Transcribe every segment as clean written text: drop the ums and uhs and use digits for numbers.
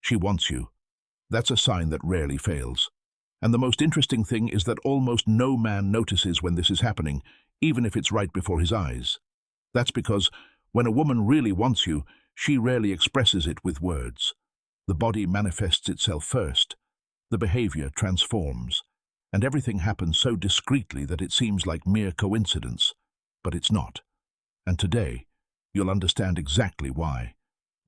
She wants you. That's a sign that rarely fails. And the most interesting thing is that almost no man notices when this is happening, even if it's right before his eyes. That's because when a woman really wants you, she rarely expresses it with words. The body manifests itself first. The behavior transforms. And everything happens so discreetly that it seems like mere coincidence. But it's not. And today, you'll understand exactly why.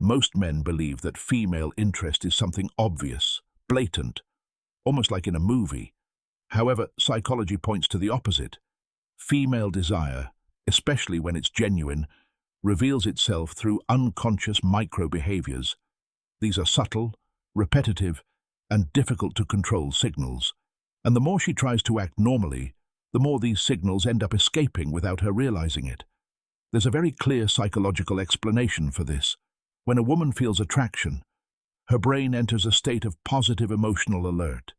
Most men believe that female interest is something obvious, blatant, almost like in a movie. However, psychology points to the opposite. Female desire, especially when it's genuine, reveals itself through unconscious micro-behaviors. These are subtle, repetitive, and difficult to control signals. And the more she tries to act normally, the more these signals end up escaping without her realizing it. There's a very clear psychological explanation for this. When a woman feels attraction, her brain enters a state of positive emotional alert.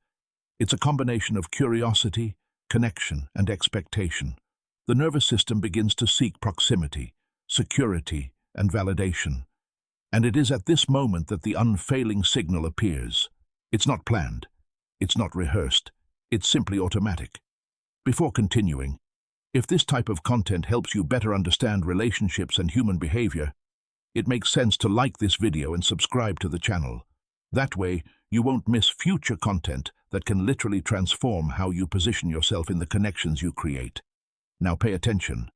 It's a combination of curiosity, connection, and expectation. The nervous system begins to seek proximity, security, and validation. And it is at this moment that the unfailing signal appears. It's not planned. It's not rehearsed. It's simply automatic. Before continuing, if this type of content helps you better understand relationships and human behavior, it makes sense to like this video and subscribe to the channel. That way, you won't miss future content that can literally transform how you position yourself in the connections you create. Now pay attention.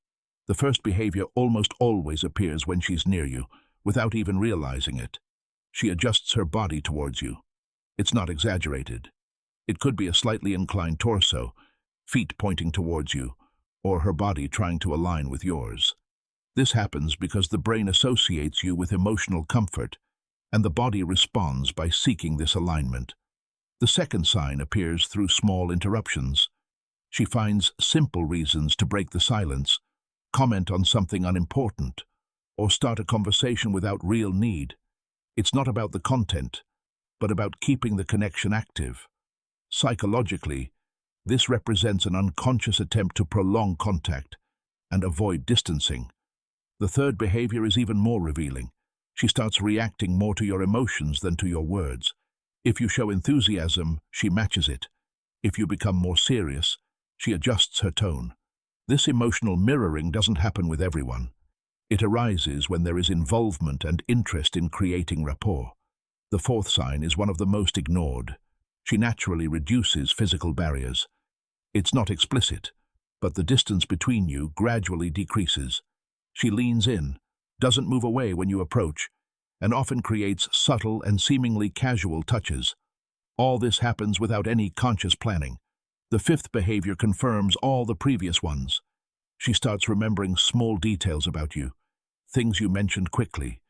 The first behavior almost always appears when she's near you, without even realizing it. She adjusts her body towards you. It's not exaggerated. It could be a slightly inclined torso, feet pointing towards you, or her body trying to align with yours. This happens because the brain associates you with emotional comfort, and the body responds by seeking this alignment. The second sign appears through small interruptions. She finds simple reasons to break the silence, comment on something unimportant, or start a conversation without real need. It's not about the content, but about keeping the connection active. Psychologically, this represents an unconscious attempt to prolong contact and avoid distancing. The third behavior is even more revealing. She starts reacting more to your emotions than to your words. If you show enthusiasm, she matches it. If you become more serious, she adjusts her tone. This emotional mirroring doesn't happen with everyone. It arises when there is involvement and interest in creating rapport. The fourth sign is one of the most ignored. She naturally reduces physical barriers. It's not explicit, but the distance between you gradually decreases. She leans in, doesn't move away when you approach, and often creates subtle and seemingly casual touches. All this happens without any conscious planning. The fifth behavior confirms all the previous ones. She starts remembering small details about you, things you mentioned quickly,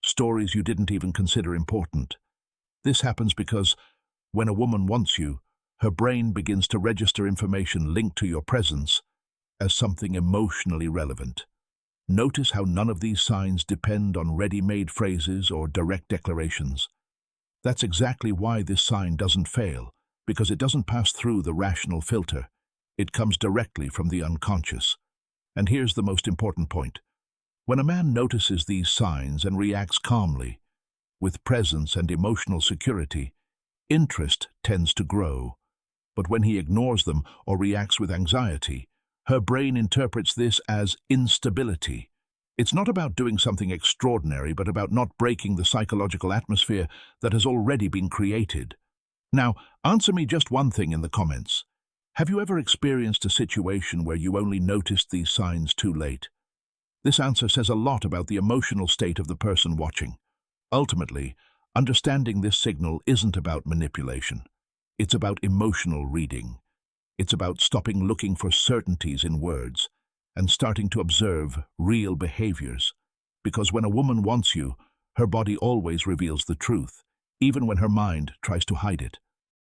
stories you didn't even consider important. This happens because when a woman wants you, her brain begins to register information linked to your presence as something emotionally relevant. Notice how none of these signs depend on ready-made phrases or direct declarations. That's exactly why this sign doesn't fail, because it doesn't pass through the rational filter. It comes directly from the unconscious. And here's the most important point. When a man notices these signs and reacts calmly, with presence and emotional security, interest tends to grow. But when he ignores them or reacts with anxiety, her brain interprets this as instability. It's not about doing something extraordinary, but about not breaking the psychological atmosphere that has already been created. Now, answer me just one thing in the comments. Have you ever experienced a situation where you only noticed these signs too late? This answer says a lot about the emotional state of the person watching. Ultimately, understanding this signal isn't about manipulation. It's about emotional reading. It's about stopping looking for certainties in words and starting to observe real behaviors. Because when a woman wants you, her body always reveals the truth, even when her mind tries to hide it.